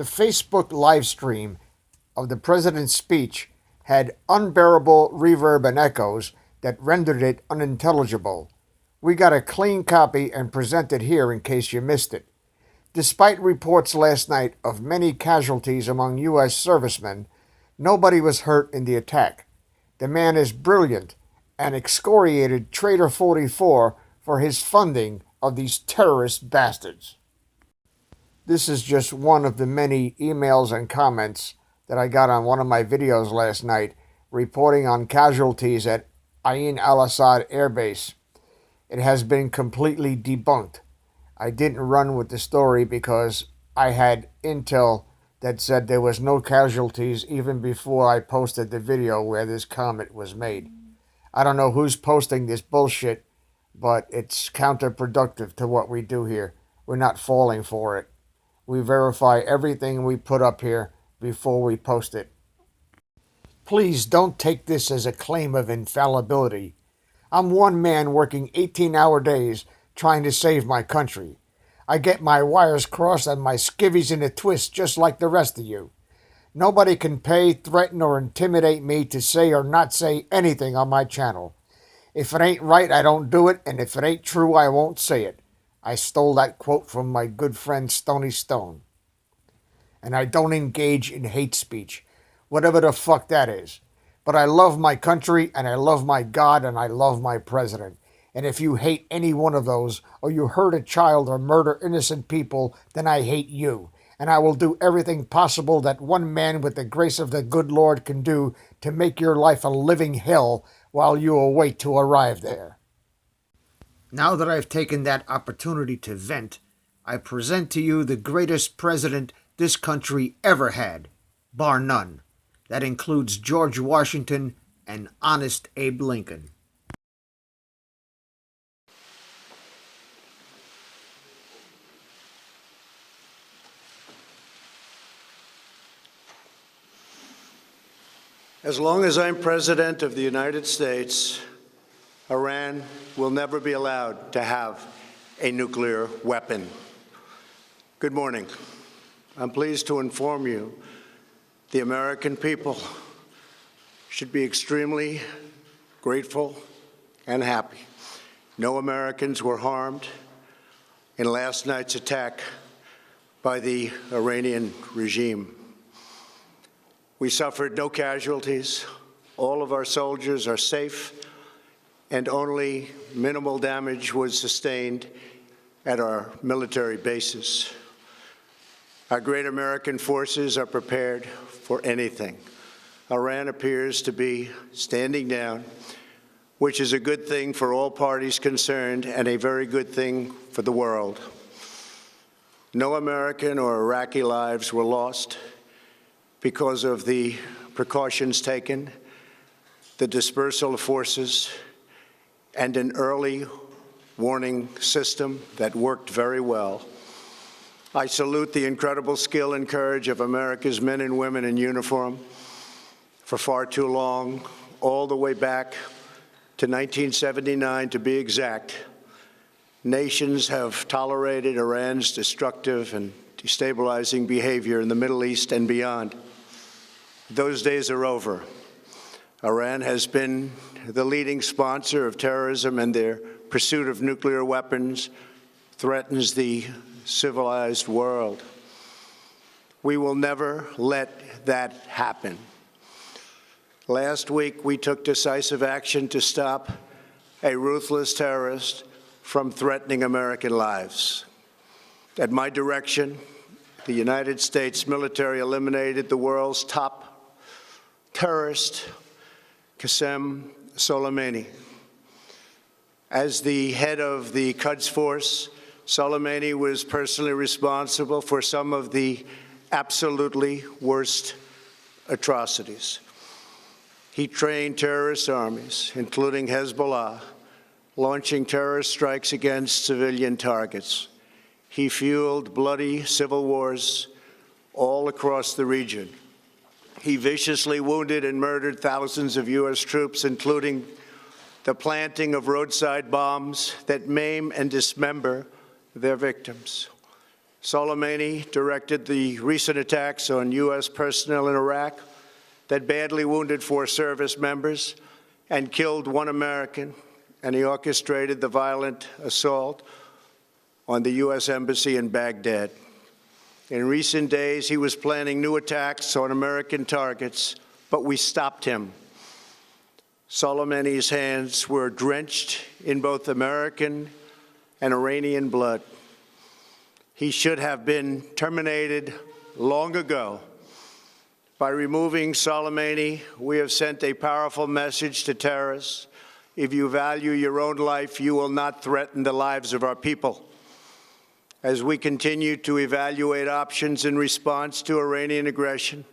The Facebook live stream of the president's speech had unbearable reverb and echoes that rendered it unintelligible. We got a clean copy and present it here in case you missed it. Despite reports last night of many casualties among U.S. servicemen, nobody was hurt in the attack. The man is brilliant and excoriated Traitor 44 for his funding of these terrorist bastards. This is just one of the many emails and comments that I got on one of my videos last night reporting on casualties at Ain al-Assad Air Base. It has been completely debunked. I didn't run with the story because I had intel that said there was no casualties even before I posted the video where this comment was made. I don't know who's posting this bullshit, but it's counterproductive to what we do here. We're not falling for it. We verify everything we put up here before we post it. Please don't take this as a claim of infallibility. I'm one man working 18-hour days trying to save my country. I get my wires crossed and my skivvies in a twist just like the rest of you. Nobody can pay, threaten, or intimidate me to say or not say anything on my channel. If it ain't right, I don't do it, and if it ain't true, I won't say it. I stole that quote from my good friend Stony Stone. And I don't engage in hate speech, whatever the fuck that is. But I love my country, and I love my God, and I love my president. And if you hate any one of those, or you hurt a child or murder innocent people, then I hate you. And I will do everything possible that one man with the grace of the good Lord can do to make your life a living hell while you await to arrive there. Now that I've taken that opportunity to vent, I present to you the greatest president this country ever had, bar none. That includes George Washington and honest Abe Lincoln. As long as I'm President of the United States, Iran will never be allowed to have a nuclear weapon. Good morning. I'm pleased to inform you the American people should be extremely grateful and happy. No Americans were harmed in last night's attack by the Iranian regime. We suffered no casualties. All of our soldiers are safe, and only minimal damage was sustained at our military bases. Our great American forces are prepared for anything. Iran appears to be standing down, which is a good thing for all parties concerned and a very good thing for the world. No American or Iraqi lives were lost because of the precautions taken, the dispersal of forces, and an early warning system that worked very well. I salute the incredible skill and courage of America's men and women in uniform. For far too long, all the way back to 1979 to be exact, nations have tolerated Iran's destructive and destabilizing behavior in the Middle East and beyond. Those days are over. Iran has been the leading sponsor of terrorism, and their pursuit of nuclear weapons threatens the civilized world. We will never let that happen. Last week, we took decisive action to stop a ruthless terrorist from threatening American lives. At my direction, the United States military eliminated the world's top terrorist, Qasem Soleimani. As the head of the Quds Force, Soleimani was personally responsible for some of the absolutely worst atrocities. He trained terrorist armies, including Hezbollah, launching terrorist strikes against civilian targets. He fueled bloody civil wars all across the region. He viciously wounded and murdered thousands of U.S. troops, including the planting of roadside bombs that maim and dismember their victims. Soleimani directed the recent attacks on U.S. personnel in Iraq that badly wounded 4 service members and killed 1 American, and he orchestrated the violent assault on the U.S. Embassy in Baghdad. In recent days, he was planning new attacks on American targets, but we stopped him. Soleimani's hands were drenched in both American and Iranian blood. He should have been terminated long ago. By removing Soleimani, we have sent a powerful message to terrorists. If you value your own life, you will not threaten the lives of our people. As we continue to evaluate options in response to Iranian aggression,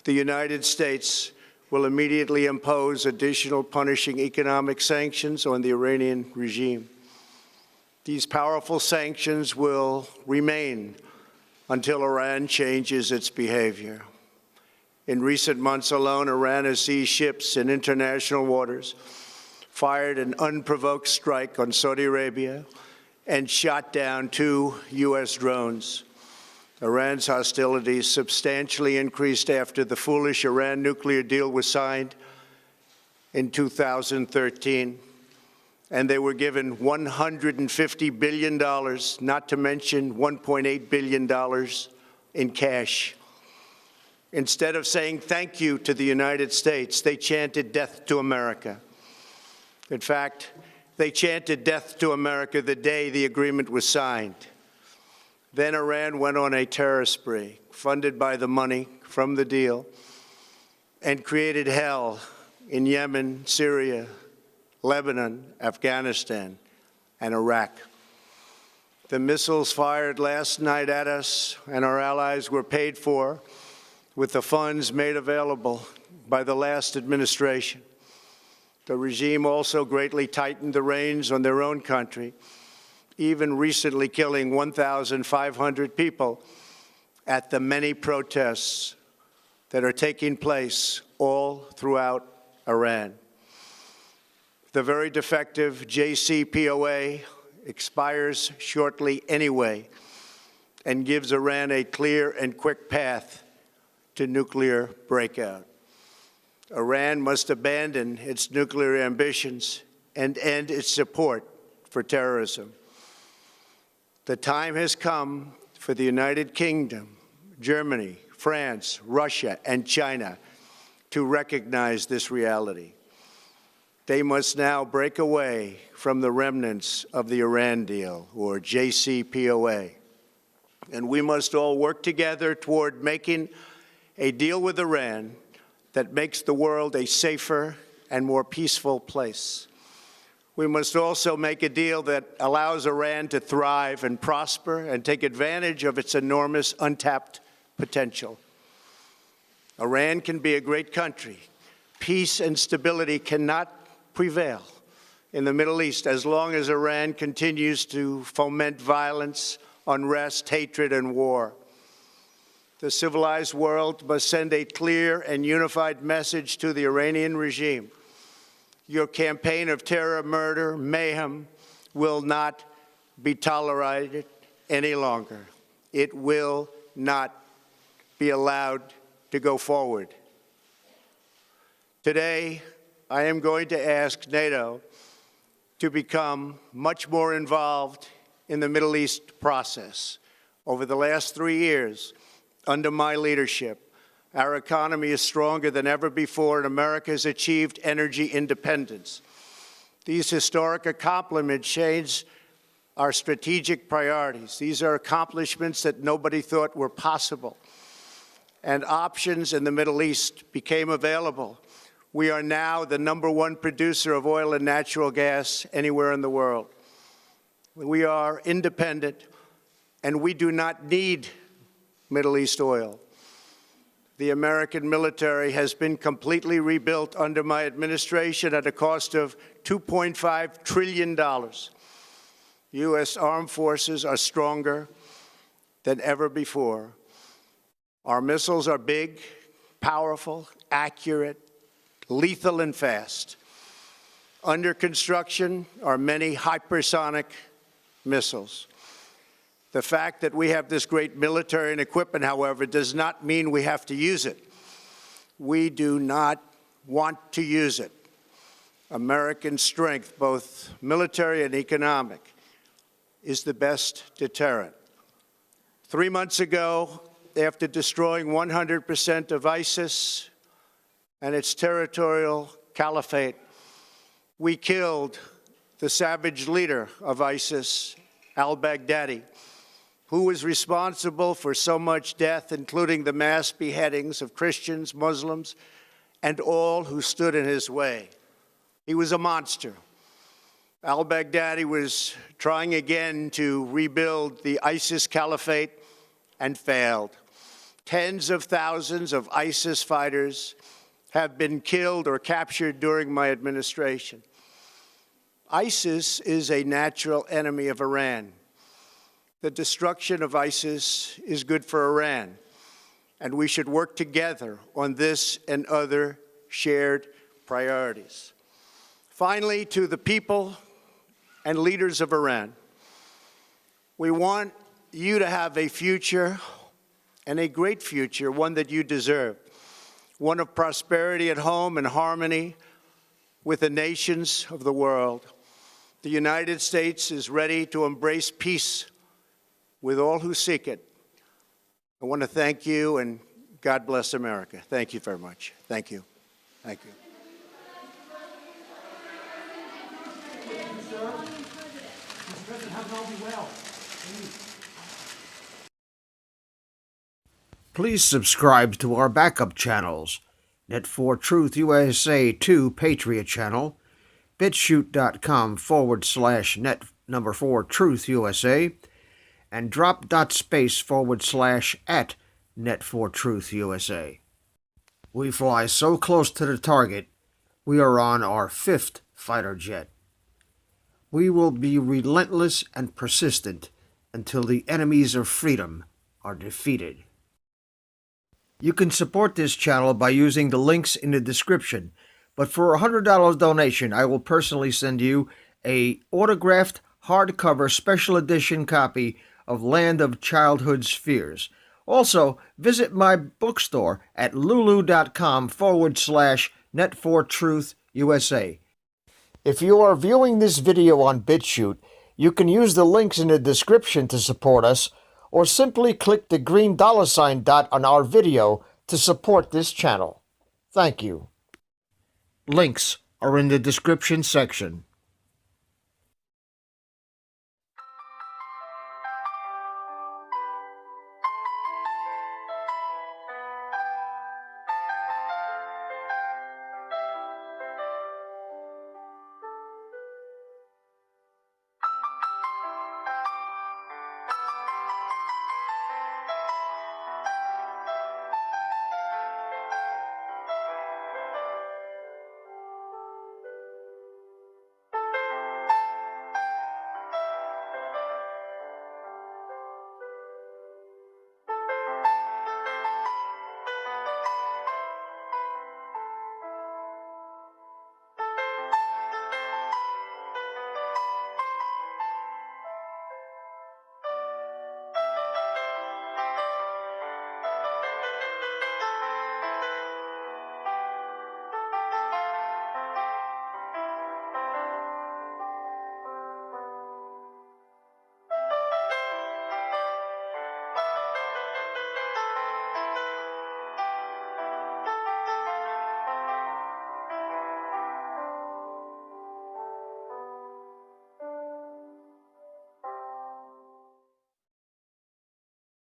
the United States will immediately impose additional punishing economic sanctions on the Iranian regime. These powerful sanctions will remain until Iran changes its behavior. In recent months alone, Iran has seized ships in international waters, fired an unprovoked strike on Saudi Arabia, and shot down 2 U.S. drones. Iran's hostilities substantially increased after the foolish Iran nuclear deal was signed in 2013, and they were given $150 billion, not to mention $1.8 billion in cash. Instead of saying thank you to the United States, they chanted death to America. In fact, they chanted death to America the day the agreement was signed. Then Iran went on a terror spree, funded by the money from the deal, and created hell in Yemen, Syria, Lebanon, Afghanistan, and Iraq. The missiles fired last night at us and our allies were paid for with the funds made available by the last administration. The regime also greatly tightened the reins on their own country, even recently killing 1,500 people at the many protests that are taking place all throughout Iran. The very defective JCPOA expires shortly anyway and gives Iran a clear and quick path to nuclear breakout. Iran must abandon its nuclear ambitions and end its support for terrorism. The time has come for the United Kingdom, Germany, France, Russia, and China to recognize this reality. They must now break away from the remnants of the Iran deal, or JCPOA. And we must all work together toward making a deal with Iran that makes the world a safer and more peaceful place. We must also make a deal that allows Iran to thrive and prosper and take advantage of its enormous untapped potential. Iran can be a great country. Peace and stability cannot prevail in the Middle East as long as Iran continues to foment violence, unrest, hatred, and war. The civilized world must send a clear and unified message to the Iranian regime. Your campaign of terror, murder, mayhem will not be tolerated any longer. It will not be allowed to go forward. Today, I am going to ask NATO to become much more involved in the Middle East process. Over the last 3 years, under my leadership, our economy is stronger than ever before, and America has achieved energy independence. These historic accomplishments change our strategic priorities. These are accomplishments that nobody thought were possible. And options in the Middle East became available. We are now the #1 producer of oil and natural gas anywhere in the world. We are independent, and we do not need Middle East oil. The American military has been completely rebuilt under my administration at a cost of $2.5 trillion. U.S. armed forces are stronger than ever before. Our missiles are big, powerful, accurate, lethal, and fast. Under construction are many hypersonic missiles. The fact that we have this great military and equipment, however, does not mean we have to use it. We do not want to use it. American strength, both military and economic, is the best deterrent. 3 months ago, after destroying 100% of ISIS and its territorial caliphate, we killed the savage leader of ISIS, al-Baghdadi, who was responsible for so much death, including the mass beheadings of Christians, Muslims, and all who stood in his way. He was a monster. Al-Baghdadi was trying again to rebuild the ISIS caliphate and failed. Tens of thousands of ISIS fighters have been killed or captured during my administration. ISIS is a natural enemy of Iran. The destruction of ISIS is good for Iran, and we should work together on this and other shared priorities. Finally, to the people and leaders of Iran, we want you to have a future, and a great future, one that you deserve, one of prosperity at home and harmony with the nations of the world. The United States is ready to embrace peace with all who seek it. I want to thank you, and God bless America. Thank you very much. Thank you. Thank you. Mr. President, have all be well. Please subscribe to our backup channels, Net4Truth USA 2 Patriot channel, BitChute.com/net4Truth USA, and drop.space/@ Net4Truth USA. We fly so close to the target, we are on our 5th fighter jet. We will be relentless and persistent until the enemies of freedom are defeated. You can support this channel by using the links in the description, but for a $100 donation, I will personally send you a autographed hardcover special edition copy of Land of Childhood's Fears. Also, visit my bookstore at lulu.com/Net4Truth USA. If you are viewing this video on BitChute, you can use the links in the description to support us, or simply click the green $ dot on our video to support this channel. Thank you. Links are in the description section.